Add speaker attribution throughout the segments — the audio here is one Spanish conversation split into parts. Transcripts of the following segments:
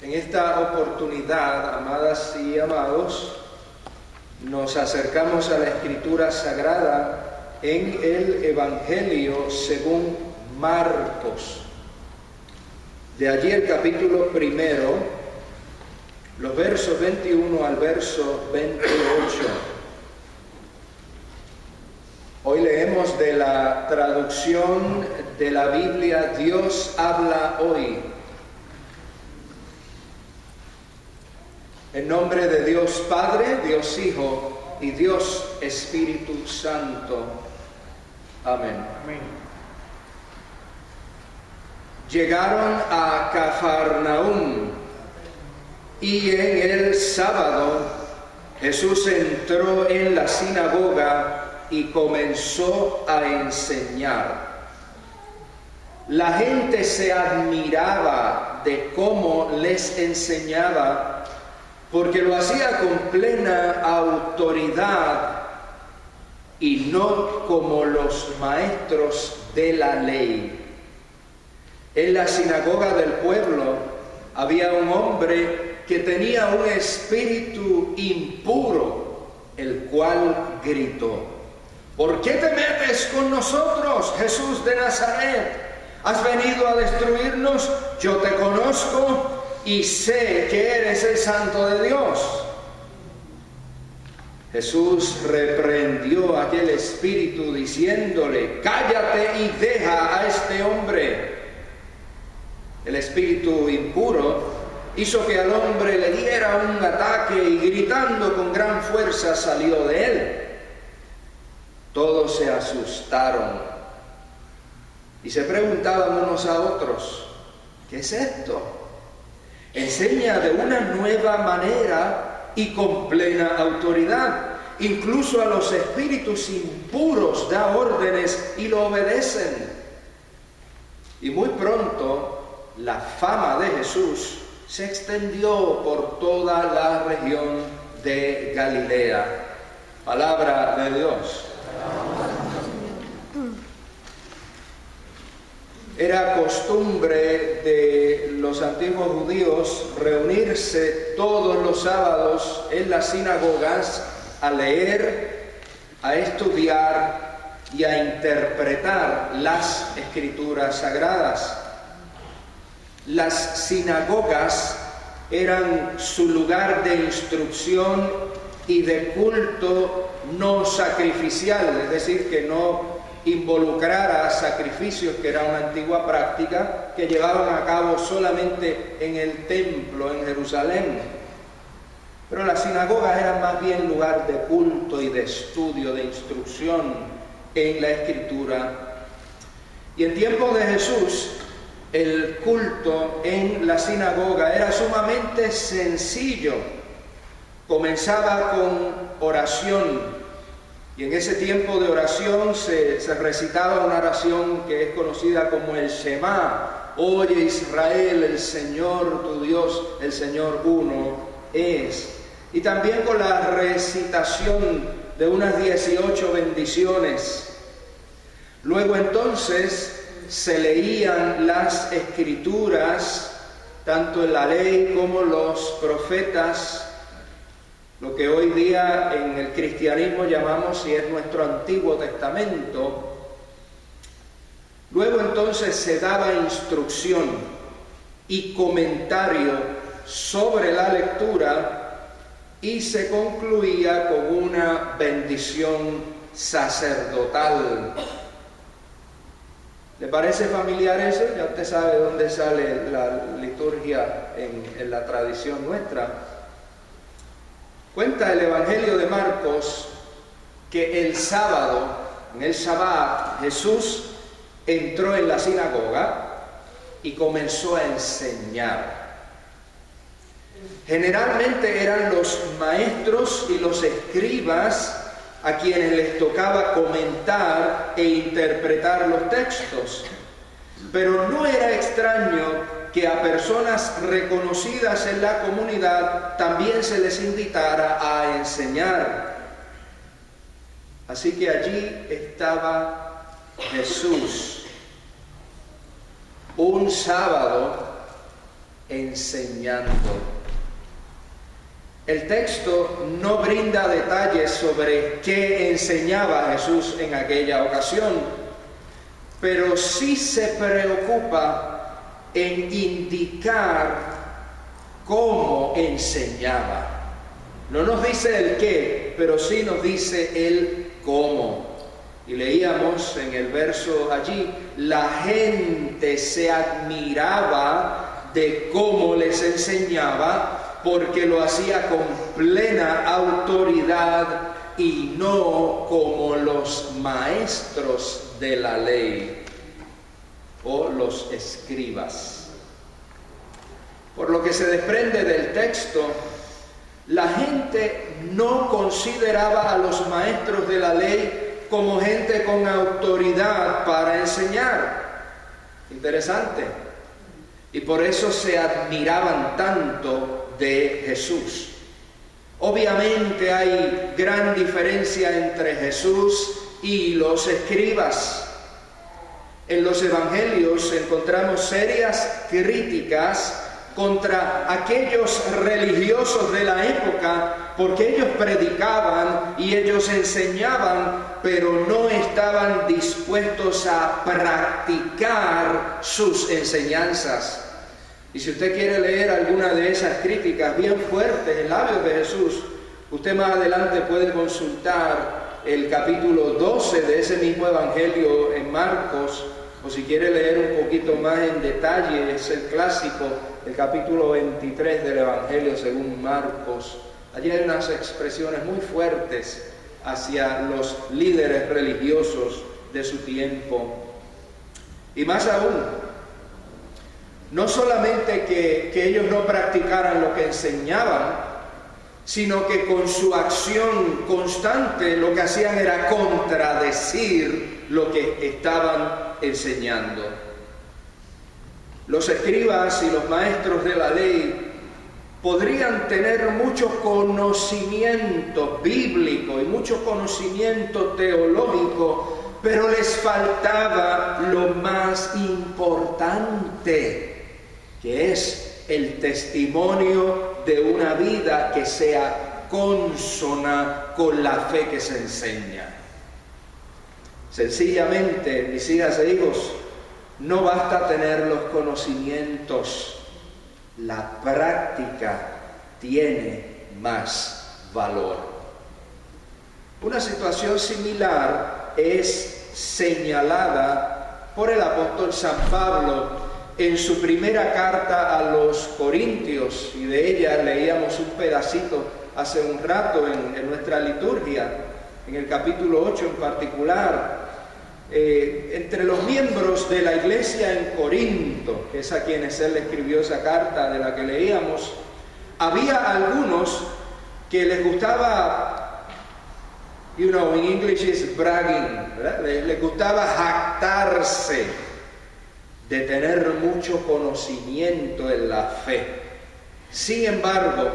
Speaker 1: En esta oportunidad, amadas y amados, nos acercamos a la Escritura Sagrada en el Evangelio según Marcos. De allí el capítulo 1, los versos 21 al verso 28. Hoy leemos de la traducción de la Biblia Dios habla hoy. En nombre de Dios Padre, Dios Hijo y Dios Espíritu Santo. Amén.
Speaker 2: Amén.
Speaker 1: Llegaron a Cafarnaúm y en el sábado Jesús entró en la sinagoga y comenzó a enseñar. La gente se admiraba de cómo les enseñaba, porque lo hacía con plena autoridad y no como los maestros de la ley. En la sinagoga del pueblo había un hombre que tenía un espíritu impuro, el cual gritó: ¿por qué te metes con nosotros, Jesús de Nazaret? ¿Has venido a destruirnos? Yo te conozco y sé que eres el Santo de Dios. Jesús reprendió a aquel espíritu diciéndole: cállate y deja a este hombre. El espíritu impuro hizo que al hombre le diera un ataque y gritando con gran fuerza salió de él. Todos se asustaron y se preguntaban unos a otros: ¿qué es esto? Enseña de una nueva manera y con plena autoridad. Incluso a los espíritus impuros da órdenes y lo obedecen. Y muy pronto la fama de Jesús se extendió por toda la región de Galilea. Palabra de Dios. Era costumbre de los antiguos judíos reunirse todos los sábados en las sinagogas a leer, a estudiar y a interpretar las escrituras sagradas. Las sinagogas eran su lugar de instrucción y de culto no sacrificial, es decir, que no involucrara sacrificios, que era una antigua práctica que llevaban a cabo solamente en el templo en Jerusalén. Pero las sinagogas eran más bien lugar de culto y de estudio, de instrucción en la Escritura. Y en tiempos de Jesús, el culto en la sinagoga era sumamente sencillo. Comenzaba con oración. Y en ese tiempo de oración se recitaba una oración que es conocida como el Shema. Oye Israel, el Señor tu Dios, el Señor uno es. Y también con la recitación de unas 18 bendiciones. Luego entonces se leían las escrituras, tanto en la ley como los profetas, lo que hoy día en el cristianismo llamamos, y es nuestro Antiguo Testamento. Luego entonces se daba instrucción y comentario sobre la lectura y se concluía con una bendición sacerdotal. ¿Le parece familiar eso? Ya usted sabe dónde sale la liturgia en la tradición nuestra. Cuenta el Evangelio de Marcos que el sábado, en el Shabbat, Jesús entró en la sinagoga y comenzó a enseñar. Generalmente eran los maestros y los escribas a quienes les tocaba comentar e interpretar los textos. Pero no era extraño que a personas reconocidas en la comunidad también se les invitara a enseñar. Así que allí estaba Jesús, un sábado, enseñando. El texto no brinda detalles sobre qué enseñaba Jesús en aquella ocasión, pero sí se preocupa en indicar cómo enseñaba. No nos dice el qué, pero sí nos dice el cómo. Y leíamos en el verso allí, la gente se admiraba de cómo les enseñaba, porque lo hacía con plena autoridad y no como los maestros de la ley o los escribas. Por lo que se desprende del texto, la gente no consideraba a los maestros de la ley como gente con autoridad para enseñar. Interesante. Y por eso se admiraban tanto de Jesús. Obviamente hay gran diferencia entre Jesús y los escribas. En los evangelios encontramos serias críticas contra aquellos religiosos de la época, porque ellos predicaban y ellos enseñaban, pero no estaban dispuestos a practicar sus enseñanzas. Y si usted quiere leer alguna de esas críticas bien fuertes en labios de Jesús, usted más adelante puede consultar el capítulo 12 de ese mismo evangelio en Marcos, o si quiere leer un poquito más en detalle, es el clásico, el capítulo 23 del evangelio según Marcos. Allí hay unas expresiones muy fuertes hacia los líderes religiosos de su tiempo. Y más aún, no solamente que ellos no practicaran lo que enseñaban, sino que con su acción constante lo que hacían era contradecir lo que estaban enseñando. Los escribas y los maestros de la ley podrían tener mucho conocimiento bíblico y mucho conocimiento teológico, pero les faltaba lo más importante, que es el testimonio de una vida que sea consona con la fe que se enseña. Sencillamente, mis hijas e hijos, no basta tener los conocimientos, la práctica tiene más valor. Una situación similar es señalada por el apóstol San Pablo en su primera carta a los Corintios, y de ella leíamos un pedacito hace un rato en nuestra liturgia, en el capítulo 8 en particular. Entre los miembros de la iglesia en Corinto, que es a quienes él escribió esa carta de la que leíamos, había algunos que les gustaba, in English is bragging, ¿verdad? Les gustaba jactarse de tener mucho conocimiento en la fe. Sin embargo,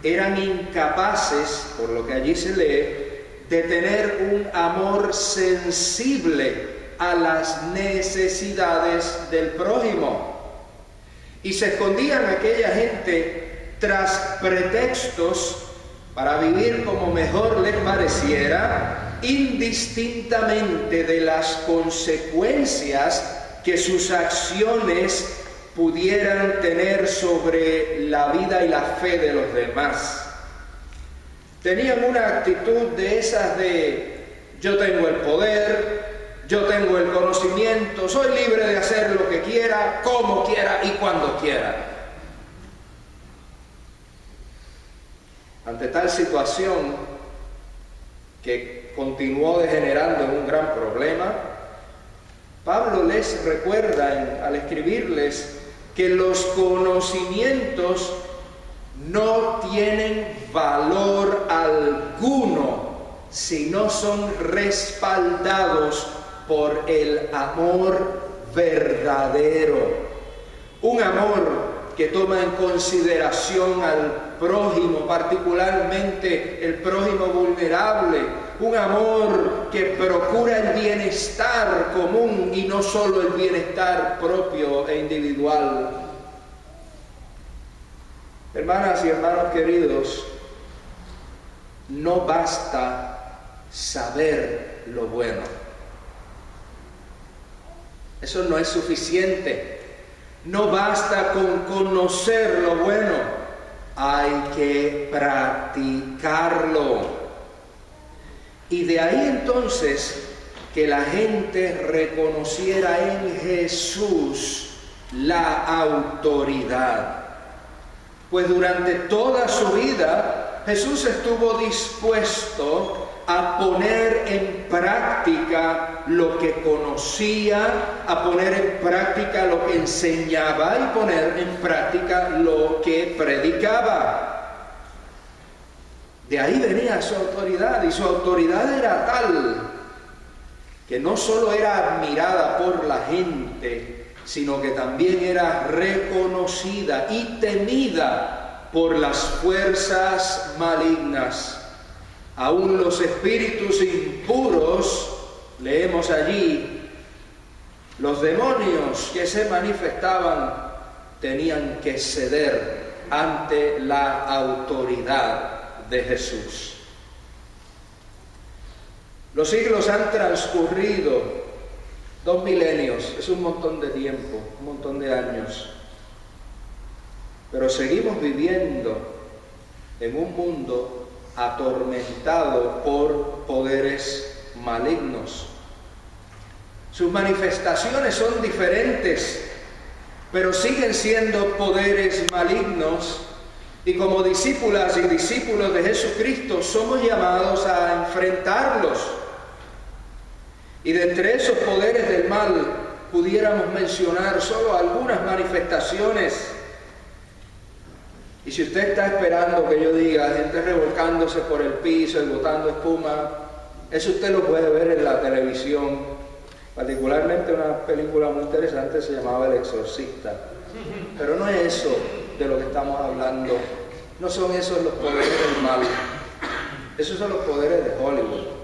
Speaker 1: eran incapaces, por lo que allí se lee, de tener un amor sensible a las necesidades del prójimo. Y se escondían aquella gente tras pretextos para vivir como mejor les pareciera, indistintamente de las consecuencias que sus acciones pudieran tener sobre la vida y la fe de los demás. Tenían una actitud de esas de yo tengo el poder, yo tengo el conocimiento, soy libre de hacer lo que quiera, como quiera y cuando quiera. Ante tal situación, que continuó degenerando en un gran problema, Pablo les recuerda al escribirles que los conocimientos no tienen valor alguno si no son respaldados por el amor verdadero. Un amor que toma en consideración al prójimo, particularmente el prójimo vulnerable. Un amor que procura el bienestar común y no solo el bienestar propio e individual. Hermanas y hermanos queridos, no basta saber lo bueno. Eso no es suficiente. No basta con conocer lo bueno. Hay que practicarlo. Y de ahí entonces que la gente reconociera en Jesús la autoridad. Pues durante toda su vida Jesús estuvo dispuesto a poner en práctica lo que conocía, a poner en práctica lo que enseñaba y poner en práctica lo que predicaba. De ahí venía su autoridad, y su autoridad era tal que no solo era admirada por la gente, sino que también era reconocida y temida por las fuerzas malignas. Aún los espíritus impuros, leemos allí, los demonios que se manifestaban tenían que ceder ante la autoridad de Jesús. Los siglos han transcurrido, 2 milenios, es un montón de tiempo, un montón de años, pero seguimos viviendo en un mundo atormentado por poderes malignos. Sus manifestaciones son diferentes, pero siguen siendo poderes malignos, y como discípulas y discípulos de Jesucristo somos llamados a enfrentarlos. Y de entre esos poderes del mal pudiéramos mencionar solo algunas manifestaciones. Y si usted está esperando que yo diga gente revolcándose por el piso y botando espuma, eso usted lo puede ver en la televisión. Particularmente una película muy interesante se llamaba El Exorcista. Pero no es eso de lo que estamos hablando. No son esos los poderes del mal. Esos son los poderes de Hollywood.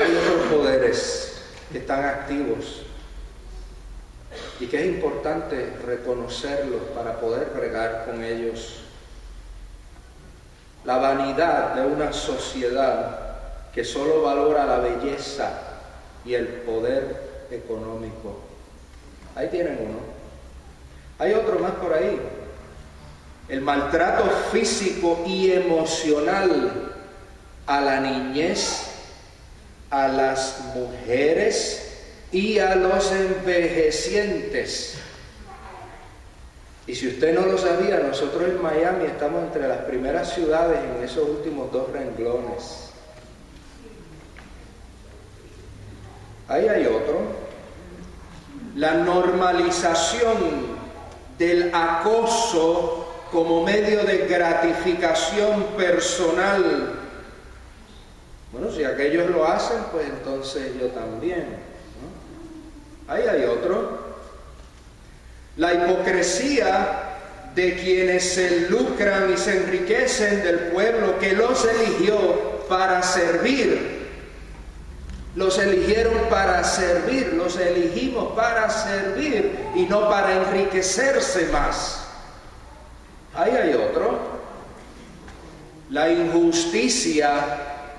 Speaker 1: Hay otros poderes que están activos y que es importante reconocerlos para poder bregar con ellos. La vanidad de una sociedad que solo valora la belleza y el poder económico. Ahí tienen uno. Hay otro más por ahí. El maltrato físico y emocional a la niñez, a las mujeres y a los envejecientes. Y si usted no lo sabía, nosotros en Miami estamos entre las primeras ciudades en esos últimos 2 renglones. Ahí hay otro. La normalización del acoso como medio de gratificación personal. Bueno, si aquellos lo hacen, pues entonces yo también, ¿no? Ahí hay otro. La hipocresía de quienes se lucran y se enriquecen del pueblo que los eligió para servir. Los eligieron para servir, los elegimos para servir y no para enriquecerse más. Ahí hay otro. La injusticia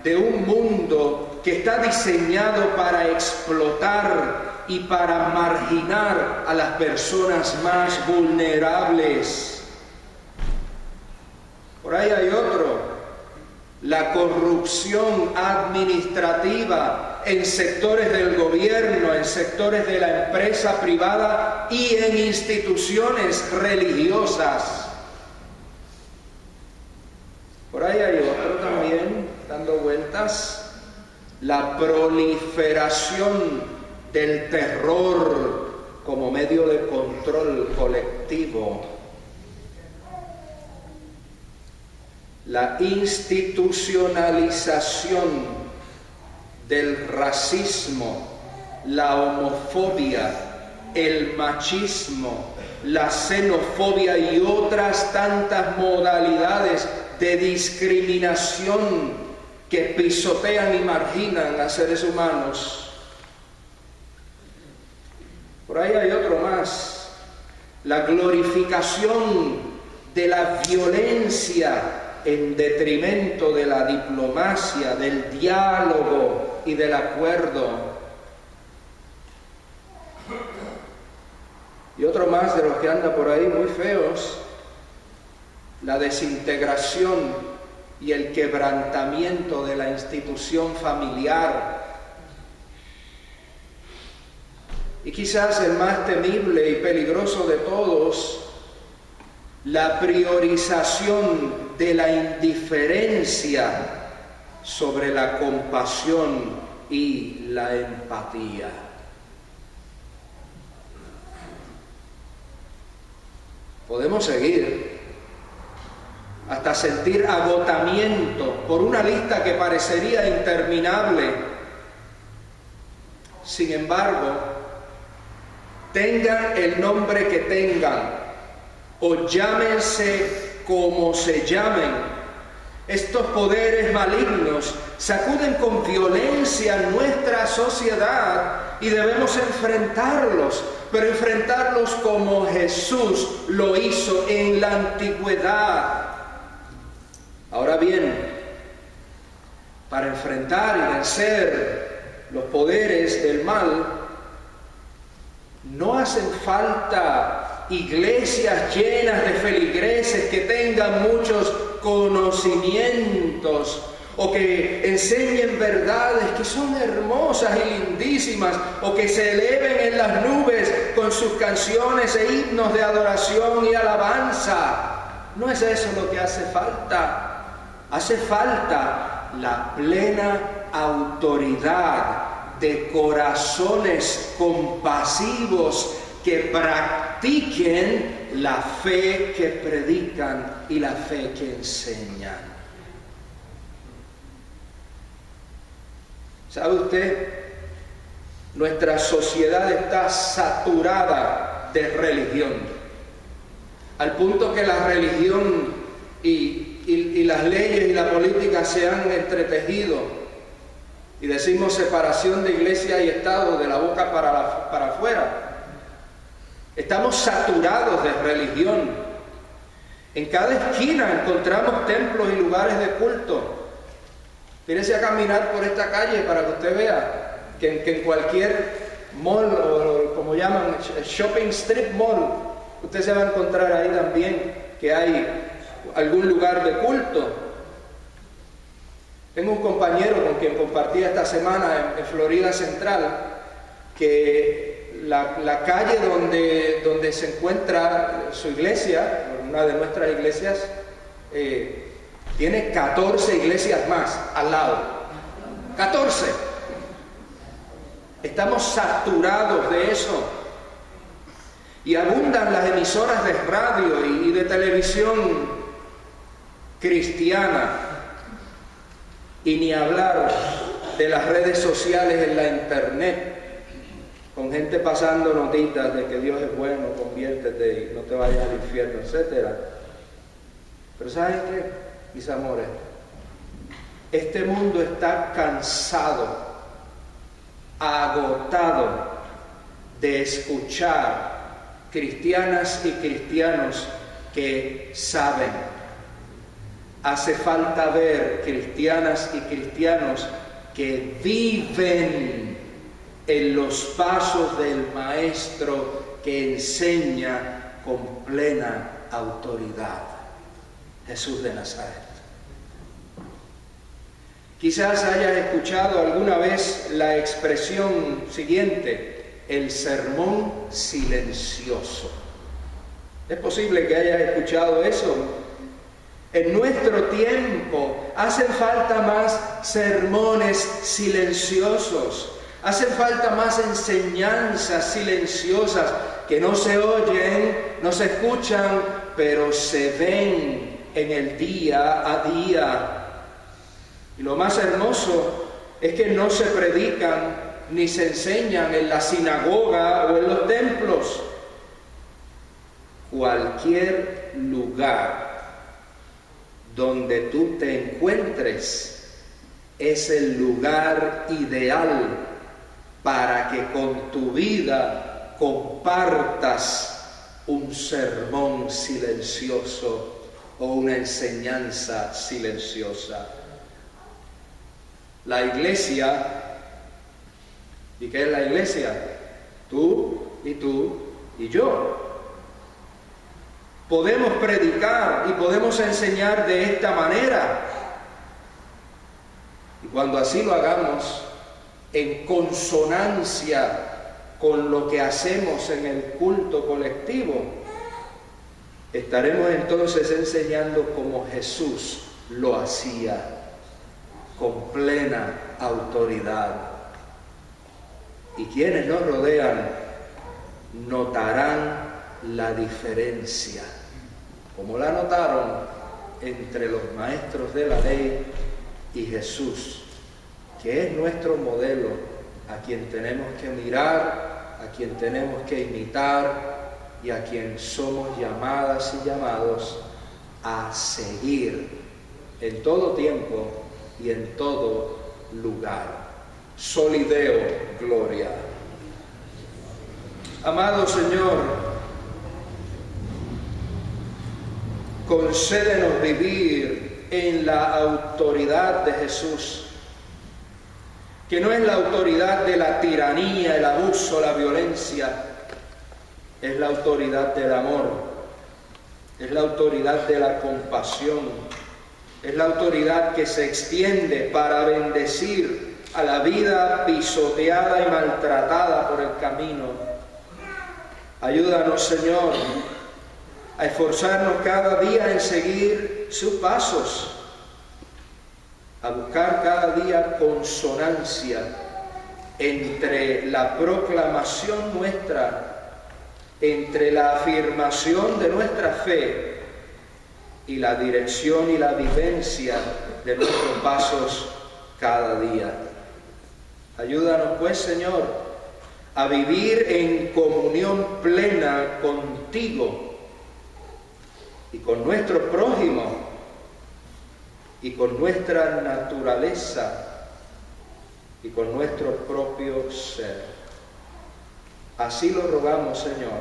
Speaker 1: de un mundo que está diseñado para explotar y para marginar a las personas más vulnerables. Por ahí hay otro. La corrupción administrativa en sectores del gobierno, en sectores de la empresa privada y en instituciones religiosas. Por ahí hay otro también, dando vueltas, la proliferación del terror como medio de control colectivo, la institucionalización del racismo, la homofobia, el machismo, la xenofobia y otras tantas modalidades de discriminación que pisotean y marginan a seres humanos. Por ahí hay otro más, la glorificación de la violencia en detrimento de la diplomacia, del diálogo y del acuerdo. Y otro más de los que anda por ahí muy feos, la desintegración y el quebrantamiento de la institución familiar. Y quizás el más temible y peligroso de todos, la priorización de la indiferencia sobre la compasión y la empatía. Podemos seguir hasta sentir agotamiento por una lista que parecería interminable. Sin embargo, tengan el nombre que tengan o llámense como se llamen, estos poderes malignos sacuden con violencia nuestra sociedad y debemos enfrentarlos, pero enfrentarlos como Jesús lo hizo en la antigüedad. Ahora bien, para enfrentar y vencer los poderes del mal, no hacen falta iglesias llenas de feligreses que tengan muchos conocimientos o que enseñen verdades que son hermosas y lindísimas o que se eleven en las nubes con sus canciones e himnos de adoración y alabanza. No es eso lo que hace falta. Hace falta la plena autoridad de corazones compasivos que practiquen la fe que predican y la fe que enseñan. ¿Sabe usted? Nuestra sociedad está saturada de religión, al punto que la religión y las leyes y la política se han entretejido y decimos separación de iglesia y Estado de la boca para afuera. Estamos saturados de religión. En cada esquina encontramos templos y lugares de culto. Tírese a caminar por esta calle para que usted vea que en cualquier mall, o como llaman, shopping strip mall, usted se va a encontrar ahí también que hay algún lugar de culto. Tengo un compañero con quien compartí esta semana en Florida Central, que la calle donde se encuentra su iglesia, una de nuestras iglesias, tiene 14 iglesias más al lado. 14. Estamos saturados de eso. Y abundan las emisoras de radio y de televisión cristiana. Y ni hablar de las redes sociales en la internet, con gente pasando notitas de que Dios es bueno, conviértete y no te vayas al infierno, etc. Pero ¿saben qué, mis amores? Este mundo está cansado, agotado de escuchar cristianas y cristianos que saben. Hace falta ver cristianas y cristianos que viven en los pasos del Maestro que enseña con plena autoridad, Jesús de Nazaret. Quizás hayas escuchado alguna vez la expresión siguiente: el sermón silencioso. Es posible que hayas escuchado eso. En nuestro tiempo hacen falta más sermones silenciosos, hacen falta más enseñanzas silenciosas que no se oyen, no se escuchan, pero se ven en el día a día. Y lo más hermoso es que no se predican ni se enseñan en la sinagoga o en los templos. Cualquier lugar donde tú te encuentres es el lugar ideal para que con tu vida compartas un sermón silencioso o una enseñanza silenciosa. La iglesia, ¿y qué es la iglesia? Tú y yo. Podemos predicar y podemos enseñar de esta manera. Y cuando así lo hagamos, en consonancia con lo que hacemos en el culto colectivo, estaremos entonces enseñando como Jesús lo hacía, con plena autoridad. Y quienes nos rodean notarán la diferencia, como la notaron entre los maestros de la ley y Jesús, que es nuestro modelo, a quien tenemos que mirar, a quien tenemos que imitar y a quien somos llamadas y llamados a seguir en todo tiempo y en todo lugar. Soli Deo Gloria. Amado Señor, concédenos vivir en la autoridad de Jesús, que no es la autoridad de la tiranía, el abuso, la violencia, es la autoridad del amor, es la autoridad de la compasión, es la autoridad que se extiende para bendecir a la vida pisoteada y maltratada por el camino. Ayúdanos, Señor, a esforzarnos cada día en seguir sus pasos, a buscar cada día consonancia entre la proclamación nuestra, entre la afirmación de nuestra fe y la dirección y la vivencia de nuestros pasos cada día. Ayúdanos, pues, Señor, a vivir en comunión plena contigo y con nuestro prójimo y con nuestra naturaleza y con nuestro propio ser. Así lo rogamos, Señor,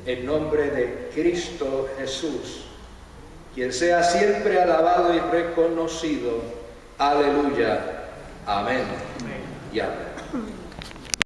Speaker 1: en nombre de Cristo Jesús, quien sea siempre alabado y reconocido. Aleluya. Amén. Y amén.